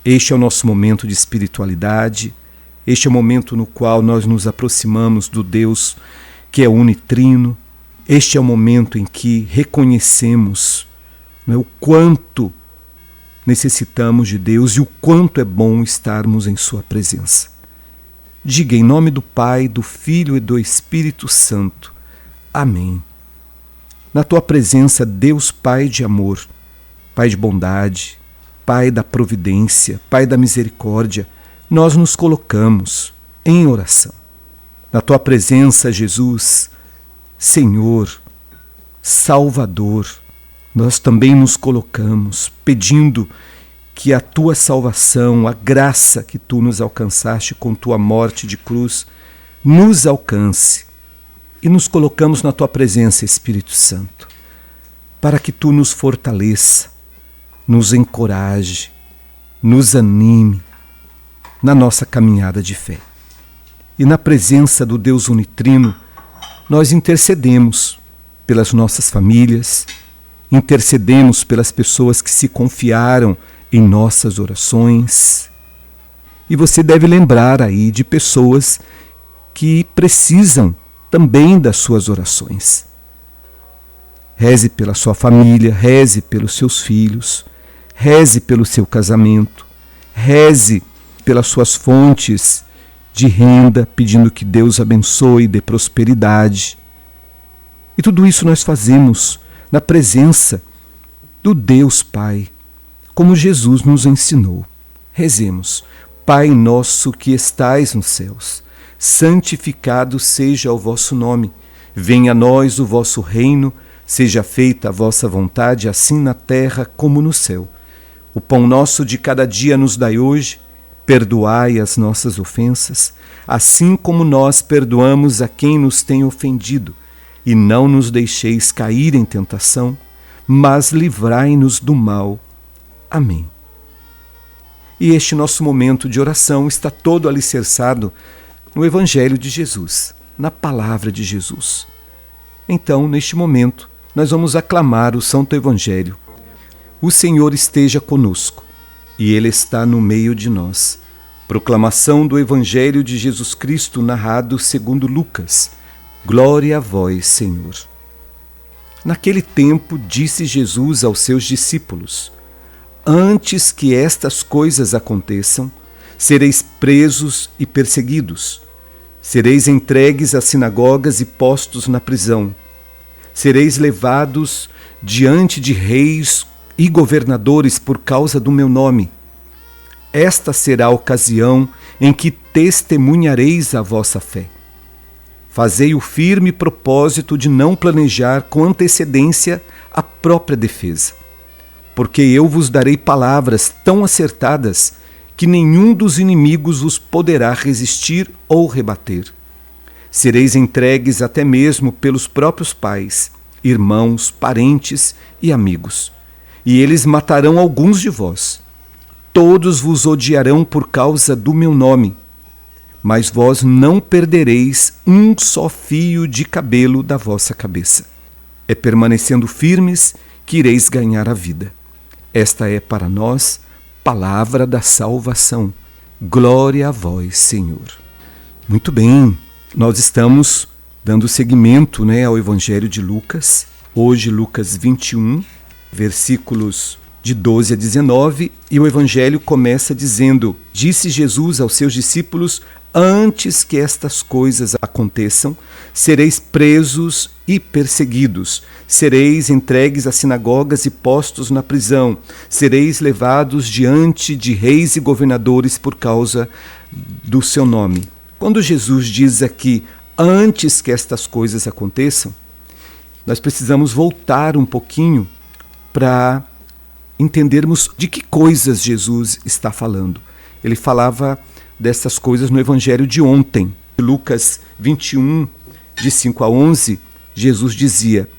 Este é o nosso momento de espiritualidade, este é o momento no qual nós nos aproximamos do Deus que é unitrino, este é o momento em que reconhecemos, né, o quanto necessitamos de Deus e o quanto é bom estarmos em sua presença. Diga em nome do Pai, do Filho e do Espírito Santo. Amém. Na tua presença, Deus Pai de amor, Pai de bondade, Pai da providência, Pai da misericórdia, nós nos colocamos em oração. Na tua presença, Jesus, Senhor, Salvador, nós também nos colocamos pedindo que a tua salvação, a graça que tu nos alcançaste com tua morte de cruz, nos alcance. E nos colocamos na tua presença, Espírito Santo, para que tu nos fortaleça, nos encoraje, nos anime na nossa caminhada de fé. E na presença do Deus unitrino, nós intercedemos pelas nossas famílias, intercedemos pelas pessoas que se confiaram em nossas orações. E você deve lembrar aí de pessoas que precisam também das suas orações. Reze pela sua família, reze pelos seus filhos, reze pelo seu casamento, reze pelas suas fontes de renda, pedindo que Deus abençoe e dê prosperidade. E tudo isso nós fazemos na presença do Deus Pai, como Jesus nos ensinou. Rezemos: Pai nosso que estais nos céus, santificado seja o vosso nome. Venha a nós o vosso reino, seja feita a vossa vontade, assim na terra como no céu. O pão nosso de cada dia nos dai hoje, perdoai as nossas ofensas, assim como nós perdoamos a quem nos tem ofendido. E não nos deixeis cair em tentação, mas livrai-nos do mal. Amém. E este nosso momento de oração está todo alicerçado no Evangelho de Jesus, na palavra de Jesus. Então, neste momento, nós vamos aclamar o Santo Evangelho. O Senhor esteja conosco, e Ele está no meio de nós. Proclamação do Evangelho de Jesus Cristo narrado segundo Lucas. Glória a vós, Senhor. Naquele tempo, disse Jesus aos seus discípulos: Antes que estas coisas aconteçam, sereis presos e perseguidos. Sereis entregues às sinagogas e postos na prisão. Sereis levados diante de reis e governadores por causa do meu nome. Esta será a ocasião em que testemunhareis a vossa fé. Fazei o firme propósito de não planejar com antecedência a própria defesa, porque eu vos darei palavras tão acertadas que nenhum dos inimigos vos poderá resistir ou rebater. Sereis entregues até mesmo pelos próprios pais, irmãos, parentes e amigos, e eles matarão alguns de vós. Todos vos odiarão por causa do meu nome, mas vós não perdereis um só fio de cabelo da vossa cabeça. É permanecendo firmes que ireis ganhar a vida. Esta é para nós palavra da salvação. Glória a vós, Senhor. Muito bem, nós estamos dando seguimento, ao Evangelho de Lucas. Hoje, Lucas 21, versículos de 12 a 19, e o Evangelho começa dizendo: Disse Jesus aos seus discípulos: Antes que estas coisas aconteçam, sereis presos e perseguidos, sereis entregues às sinagogas e postos na prisão, sereis levados diante de reis e governadores por causa do seu nome. Quando Jesus diz aqui, antes que estas coisas aconteçam, nós precisamos voltar um pouquinho para entendermos de que coisas Jesus está falando. Ele falava dessas coisas no Evangelho de ontem. Lucas 21, de 5 a 11, Jesus dizia: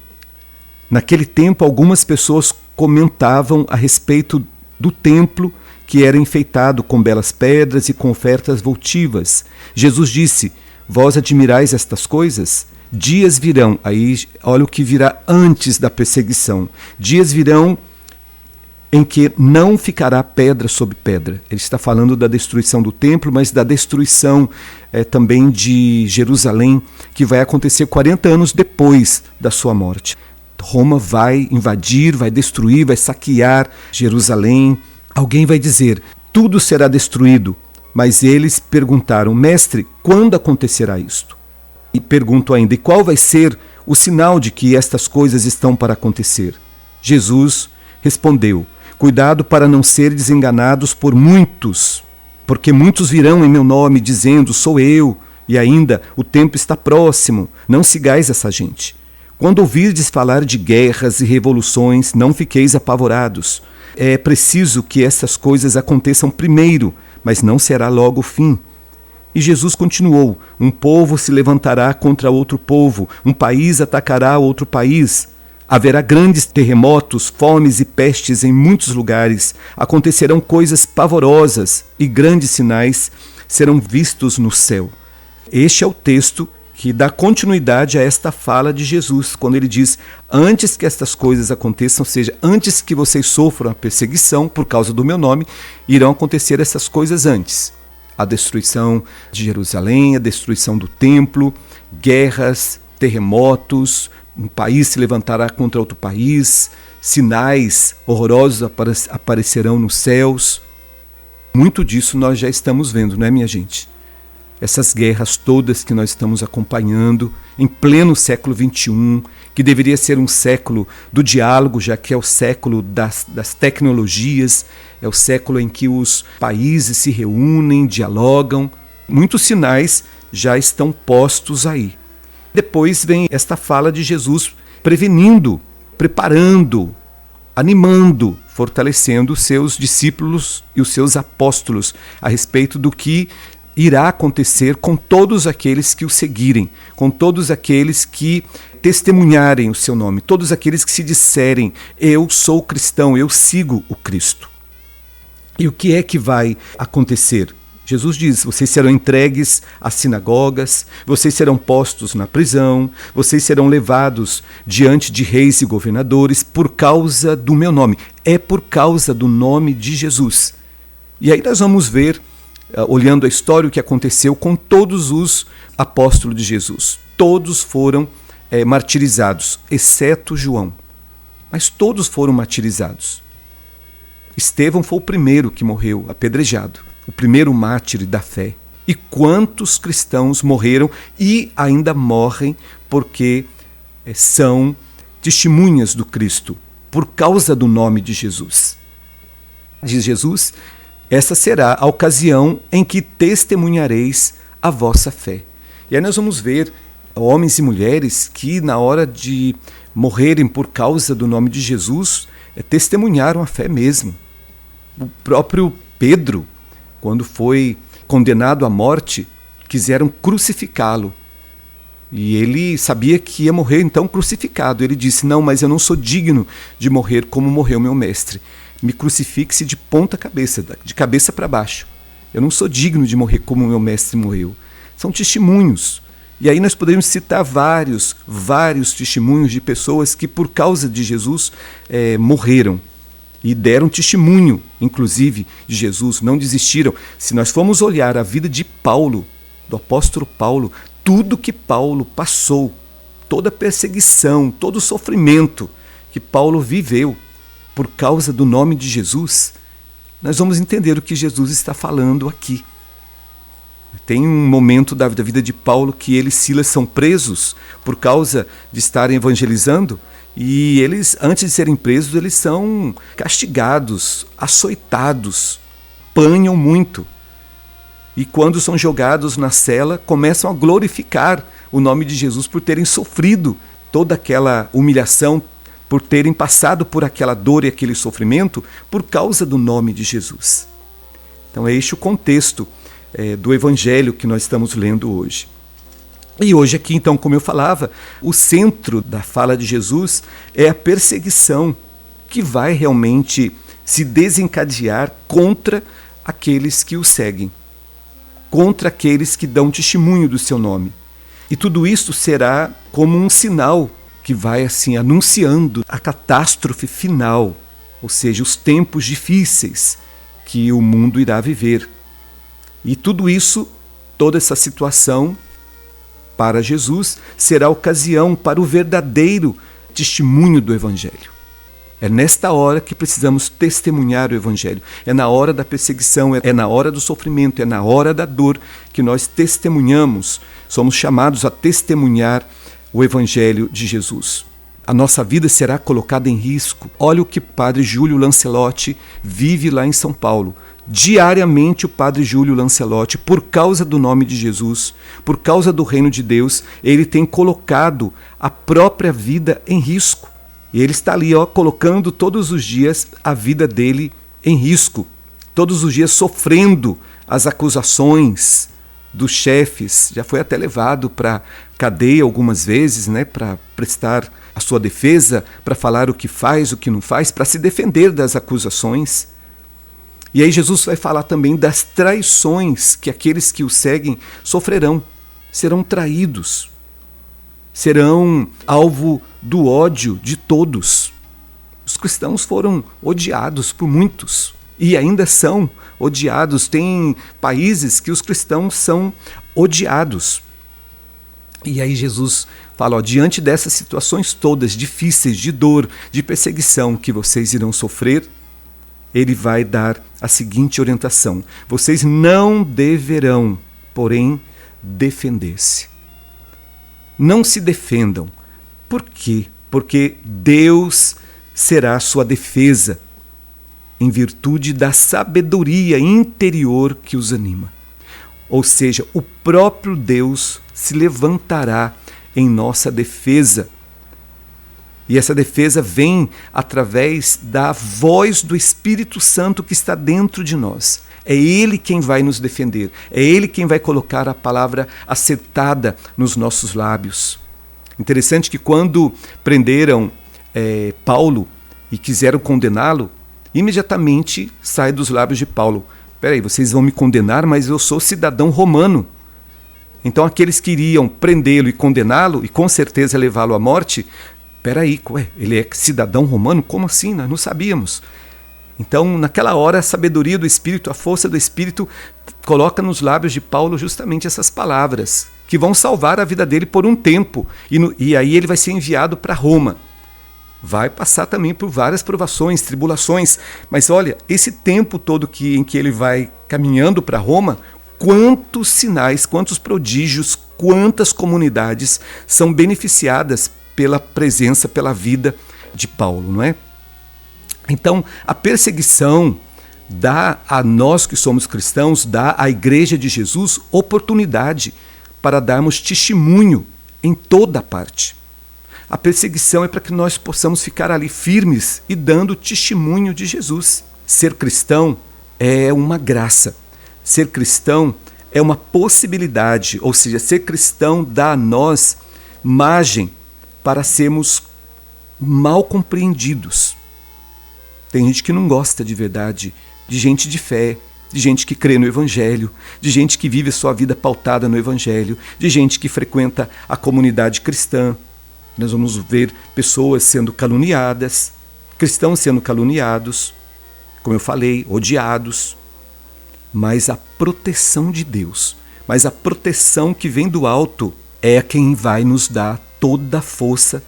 Naquele tempo, algumas pessoas comentavam a respeito do templo que era enfeitado com belas pedras e com ofertas votivas. Jesus disse: Vós admirais estas coisas? Dias virão, aí olha o que virá antes da perseguição. Dias virão em que não ficará pedra sobre pedra. Ele está falando da destruição do templo, mas da destruição também de Jerusalém, que vai acontecer 40 anos depois da sua morte. Roma vai invadir, vai destruir, vai saquear Jerusalém. Alguém vai dizer, tudo será destruído. Mas eles perguntaram, mestre, quando acontecerá isto? E pergunto ainda, e qual vai ser o sinal de que estas coisas estão para acontecer? Jesus respondeu, cuidado para não seres enganados por muitos, porque muitos virão em meu nome dizendo, sou eu, e ainda o tempo está próximo, não sigais essa gente. Quando ouvirdes falar de guerras e revoluções, não fiqueis apavorados. É preciso que essas coisas aconteçam primeiro, mas não será logo o fim. E Jesus continuou, um povo se levantará contra outro povo, um país atacará outro país. Haverá grandes terremotos, fomes e pestes em muitos lugares. Acontecerão coisas pavorosas e grandes sinais serão vistos no céu. Este é o texto que dá continuidade a esta fala de Jesus, quando ele diz, antes que estas coisas aconteçam, ou seja, antes que vocês sofram a perseguição por causa do meu nome, irão acontecer essas coisas antes. A destruição de Jerusalém, a destruição do templo, guerras, terremotos, um país se levantará contra outro país, sinais horrorosos aparecerão nos céus. Muito disso nós já estamos vendo, não é, minha gente? Essas guerras todas que nós estamos acompanhando em pleno século XXI, que deveria ser um século do diálogo, já que é o século das tecnologias, é o século em que os países se reúnem, dialogam. Muitos sinais já estão postos aí. Depois vem esta fala de Jesus prevenindo, preparando, animando, fortalecendo os seus discípulos e os seus apóstolos a respeito do que irá acontecer com todos aqueles que o seguirem, com todos aqueles que testemunharem o seu nome, todos aqueles que se disserem, eu sou cristão, eu sigo o Cristo. E o que é que vai acontecer? Jesus diz, vocês serão entregues às sinagogas, vocês serão postos na prisão, vocês serão levados diante de reis e governadores por causa do meu nome. É por causa do nome de Jesus. E aí nós vamos ver, olhando a história, o que aconteceu com todos os apóstolos de Jesus. Todos foram martirizados, exceto João. Mas todos foram martirizados. Estevão foi o primeiro que morreu apedrejado, o primeiro mártir da fé. E quantos cristãos morreram e ainda morrem porque são testemunhas do Cristo, por causa do nome de Jesus. Diz Jesus, essa será a ocasião em que testemunhareis a vossa fé. E aí nós vamos ver homens e mulheres que, na hora de morrerem por causa do nome de Jesus, testemunharam a fé mesmo. O próprio Pedro, quando foi condenado à morte, quiseram crucificá-lo. E ele sabia que ia morrer então crucificado. Ele disse, não, mas eu não sou digno de morrer como morreu meu mestre. Me crucifique-se de ponta cabeça, de cabeça para baixo. Eu não sou digno de morrer como meu mestre morreu. São testemunhos. E aí nós podemos citar vários testemunhos de pessoas que por causa de Jesus morreram. E deram testemunho, inclusive, de Jesus, não desistiram. Se nós formos olhar a vida de Paulo, do apóstolo Paulo, tudo que Paulo passou, toda a perseguição, todo o sofrimento que Paulo viveu por causa do nome de Jesus, nós vamos entender o que Jesus está falando aqui. Tem um momento da vida de Paulo que ele e Silas são presos por causa de estarem evangelizando, e eles, antes de serem presos, eles são castigados, açoitados, apanham muito. E quando são jogados na cela, começam a glorificar o nome de Jesus por terem sofrido toda aquela humilhação, por terem passado por aquela dor e aquele sofrimento por causa do nome de Jesus. Então é este o contexto do evangelho que nós estamos lendo hoje. E hoje aqui, então, como eu falava, o centro da fala de Jesus é a perseguição que vai realmente se desencadear contra aqueles que o seguem, contra aqueles que dão testemunho do seu nome. E tudo isso será como um sinal que vai assim anunciando a catástrofe final ou seja, os tempos difíceis que o mundo irá viver. E tudo isso, toda essa situação, para Jesus, será ocasião para o verdadeiro testemunho do Evangelho. É nesta hora que precisamos testemunhar o Evangelho. É na hora da perseguição, é na hora do sofrimento, é na hora da dor que nós testemunhamos, somos chamados a testemunhar o Evangelho de Jesus. A nossa vida será colocada em risco. Olha o que o padre Júlio Lancelotti vive lá em São Paulo. Diariamente o padre Júlio Lancelotti, por causa do nome de Jesus, por causa do reino de Deus, ele tem colocado a própria vida em risco. E ele está ali, colocando todos os dias a vida dele em risco. Todos os dias sofrendo as acusações dos chefes. Já foi até levado para cadeia algumas vezes, para prestar a sua defesa, para falar o que faz, o que não faz, para se defender das acusações. E aí Jesus vai falar também das traições que aqueles que o seguem sofrerão. Serão traídos. Serão alvo do ódio de todos. Os cristãos foram odiados por muitos e ainda são odiados. Tem países que os cristãos são odiados. E aí Jesus fala, diante dessas situações todas difíceis, de dor, de perseguição que vocês irão sofrer, ele vai dar a seguinte orientação: vocês não deverão, porém, defender-se. Não se defendam. Por quê? Porque Deus será a sua defesa, em virtude da sabedoria interior que os anima. Ou seja, o próprio Deus se levantará em nossa defesa. E essa defesa vem através da voz do Espírito Santo que está dentro de nós. É Ele quem vai nos defender. É Ele quem vai colocar a palavra acertada nos nossos lábios. Interessante que quando prenderam Paulo e quiseram condená-lo, imediatamente sai dos lábios de Paulo: peraí, vocês vão me condenar, mas eu sou cidadão romano. Então aqueles que iriam prendê-lo e condená-lo, e com certeza levá-lo à morte, peraí, ele é cidadão romano? Como assim? Nós não sabíamos. Então, naquela hora, a sabedoria do Espírito, a força do Espírito, coloca nos lábios de Paulo justamente essas palavras, que vão salvar a vida dele por um tempo. E aí ele vai ser enviado para Roma. Vai passar também por várias provações, tribulações. Mas olha, esse tempo todo em que ele vai caminhando para Roma, quantos sinais, quantos prodígios, quantas comunidades são beneficiadas pela presença, pela vida de Paulo, não é? Então, a perseguição dá a nós que somos cristãos, dá à Igreja de Jesus oportunidade para darmos testemunho em toda parte. A perseguição é para que nós possamos ficar ali firmes e dando testemunho de Jesus. Ser cristão é uma graça. Ser cristão é uma possibilidade, ou seja, ser cristão dá a nós margem para sermos mal compreendidos. Tem gente que não gosta de verdade, de gente de fé, de gente que crê no Evangelho, de gente que vive a sua vida pautada no Evangelho, de gente que frequenta a comunidade cristã. Nós vamos ver pessoas sendo caluniadas, cristãos sendo caluniados, como eu falei, odiados. Mas a proteção de Deus, mas a proteção que vem do alto é quem vai nos dar toda a força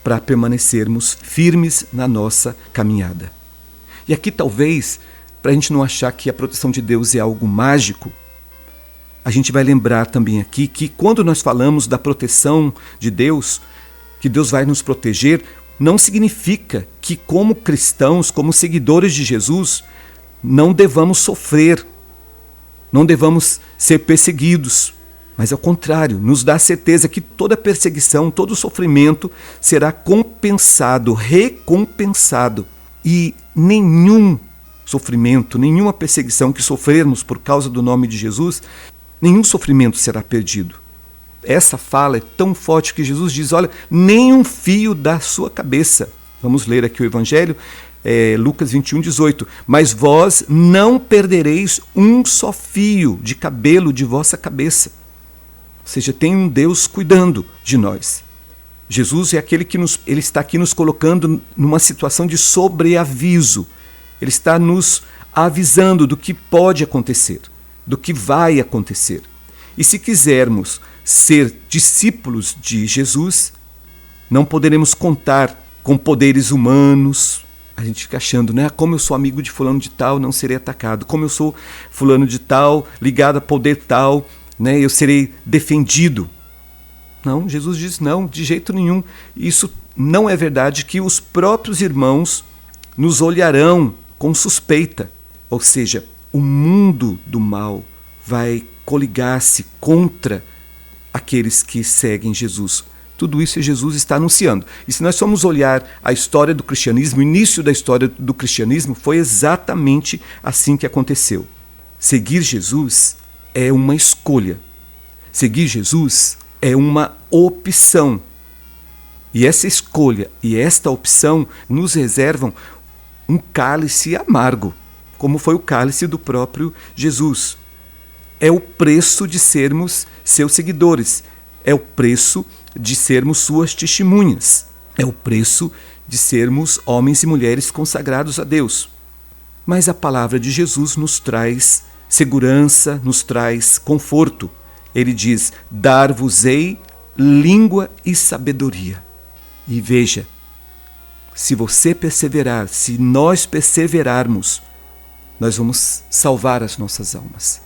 para permanecermos firmes na nossa caminhada. E aqui talvez, para a gente não achar que a proteção de Deus é algo mágico, a gente vai lembrar também aqui que quando nós falamos da proteção de Deus, que Deus vai nos proteger, não significa que como cristãos, como seguidores de Jesus, não devamos sofrer, não devamos ser perseguidos. Mas ao contrário, nos dá a certeza que toda perseguição, todo sofrimento será compensado, recompensado. E nenhum sofrimento, nenhuma perseguição que sofrermos por causa do nome de Jesus, nenhum sofrimento será perdido. Essa fala é tão forte que Jesus diz, olha, nem um fio da sua cabeça. Vamos ler aqui o Evangelho, Lucas 21:18. Mas vós não perdereis um só fio de cabelo de vossa cabeça. Ou seja, tem um Deus cuidando de nós. Jesus é aquele que ele está aqui nos colocando numa situação de sobreaviso. Ele está nos avisando do que pode acontecer, do que vai acontecer. E se quisermos ser discípulos de Jesus, não poderemos contar com poderes humanos. A gente fica achando, né? Como eu sou amigo de fulano de tal, não serei atacado. Como eu sou fulano de tal, ligado a poder tal, né? Eu serei defendido. Não, Jesus diz não, de jeito nenhum. Isso não é verdade, que os próprios irmãos nos olharão com suspeita. Ou seja, o mundo do mal vai coligar-se contra aqueles que seguem Jesus. Tudo isso Jesus está anunciando. E se nós formos olhar a história do cristianismo, o início da história do cristianismo, foi exatamente assim que aconteceu. Seguir Jesus é uma escolha. Seguir Jesus é uma opção. E essa escolha e esta opção nos reservam um cálice amargo, como foi o cálice do próprio Jesus. É o preço de sermos seus seguidores. É o preço de sermos suas testemunhas. É o preço de sermos homens e mulheres consagrados a Deus. Mas a palavra de Jesus nos traz segurança, nos traz conforto. Ele diz, dar-vos-ei língua e sabedoria. E veja, se você perseverar, se nós perseverarmos, nós vamos salvar as nossas almas.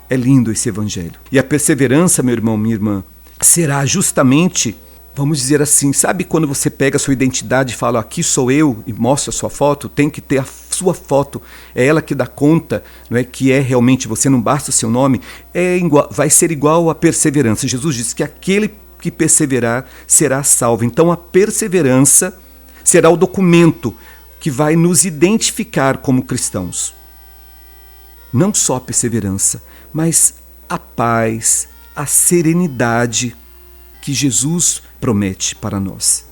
É lindo esse evangelho. E a perseverança, meu irmão, minha irmã, será justamente, vamos dizer assim, sabe quando você pega a sua identidade e fala, aqui sou eu, e mostra a sua foto, tem que ter a sua foto, é ela que dá conta, não é, que é realmente você, não basta o seu nome, vai ser igual à perseverança. Jesus disse que aquele que perseverar será salvo. Então a perseverança será o documento que vai nos identificar como cristãos. Não só a perseverança, mas a paz, a serenidade que Jesus promete para nós.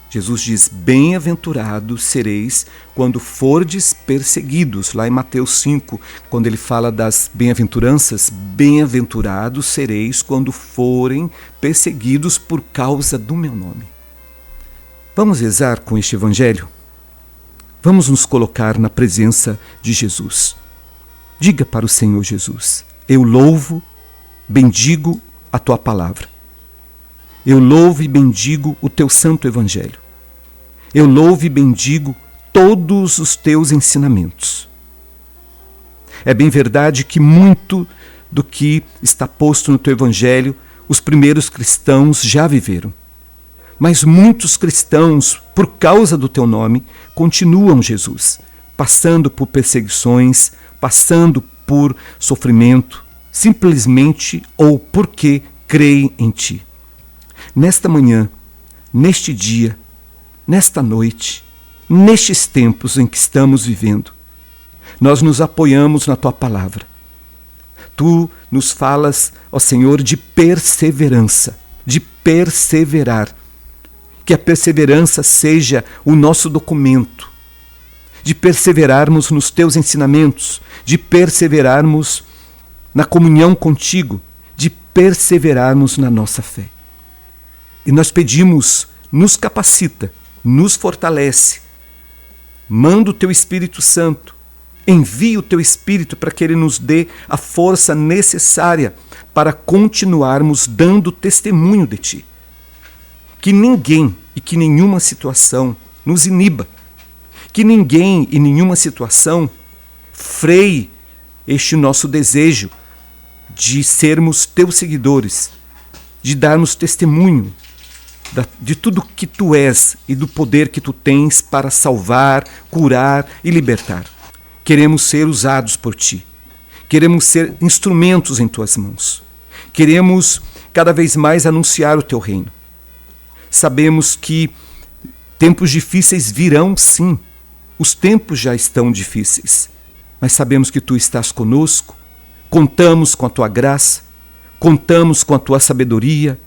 Jesus diz, bem-aventurados sereis quando fordes perseguidos. Lá em Mateus 5, quando ele fala das bem-aventuranças, bem-aventurados sereis quando forem perseguidos por causa do meu nome. Vamos rezar com este evangelho? Vamos nos colocar na presença de Jesus. Diga para o Senhor Jesus, eu louvo, bendigo a tua palavra. Eu louvo e bendigo o teu santo evangelho. Eu louvo e bendigo todos os teus ensinamentos. É bem verdade que muito do que está posto no teu evangelho, os primeiros cristãos já viveram. Mas muitos cristãos, por causa do teu nome, continuam, Jesus, passando por perseguições, passando por sofrimento, simplesmente ou porque creem em ti. Nesta manhã, neste dia, nesta noite, nestes tempos em que estamos vivendo, nós nos apoiamos na tua palavra. Tu nos falas, ó Senhor, de perseverança, de perseverar. Que a perseverança seja o nosso documento, de perseverarmos nos teus ensinamentos, de perseverarmos na comunhão contigo, de perseverarmos na nossa fé. E nós pedimos, nos capacita, nos fortalece, manda o teu Espírito Santo, envia o teu Espírito para que ele nos dê a força necessária para continuarmos dando testemunho de ti. Que ninguém e que nenhuma situação nos iniba, que ninguém e nenhuma situação freie este nosso desejo de sermos teus seguidores, de darmos testemunho de tudo que tu és e do poder que tu tens para salvar, curar e libertar. Queremos ser usados por ti, queremos ser instrumentos em tuas mãos, queremos cada vez mais anunciar o teu reino. Sabemos que tempos difíceis virão, sim. Os tempos já estão difíceis. Mas sabemos que tu estás conosco. Contamos com a tua graça. Contamos com a tua sabedoria.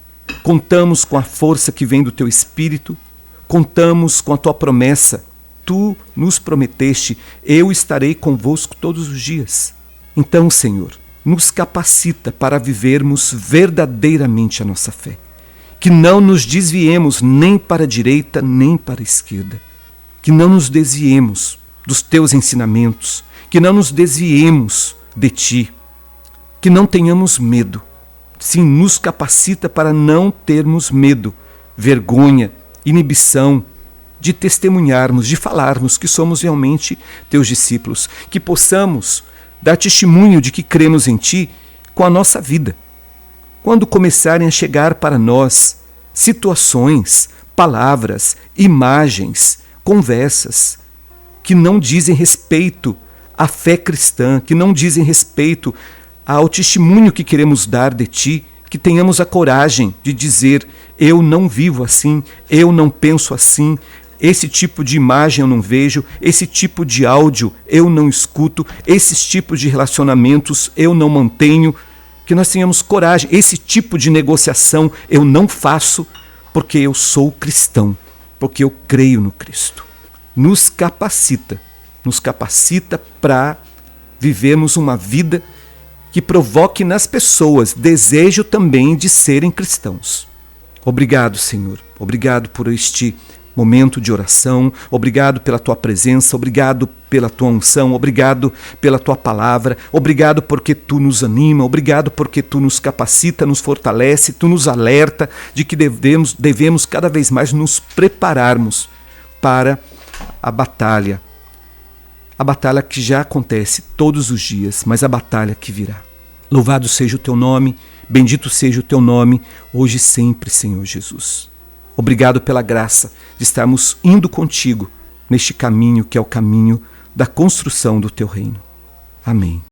Contamos com a força que vem do teu Espírito. Contamos com a tua promessa. Tu nos prometeste, eu estarei convosco todos os dias. Então, Senhor, nos capacita para vivermos verdadeiramente a nossa fé. Que não nos desviemos nem para a direita nem para a esquerda. Que não nos desviemos dos teus ensinamentos. Que não nos desviemos de ti. Que não tenhamos medo. Sim, nos capacita para não termos medo, vergonha, inibição, de testemunharmos, de falarmos que somos realmente teus discípulos. Que possamos dar testemunho de que cremos em ti com a nossa vida. Quando começarem a chegar para nós situações, palavras, imagens, conversas que não dizem respeito à fé cristã, que não dizem respeito ao testemunho que queremos dar de ti, que tenhamos a coragem de dizer: eu não vivo assim, eu não penso assim, esse tipo de imagem eu não vejo, esse tipo de áudio eu não escuto, esses tipos de relacionamentos eu não mantenho. Que nós tenhamos coragem. Esse tipo de negociação eu não faço porque eu sou cristão, porque eu creio no Cristo. Nos capacita para vivermos uma vida que provoque nas pessoas desejo também de serem cristãos. Obrigado, Senhor. Obrigado por este momento de oração, obrigado pela tua presença, obrigado pela tua unção, obrigado pela tua palavra, obrigado porque tu nos anima, obrigado porque tu nos capacita, nos fortalece, tu nos alerta de que devemos cada vez mais nos prepararmos para a batalha que já acontece todos os dias, mas a batalha que virá. Louvado seja o teu nome, bendito seja o teu nome, hoje e sempre, Senhor Jesus. Obrigado pela graça de estarmos indo contigo neste caminho que é o caminho da construção do teu reino. Amém.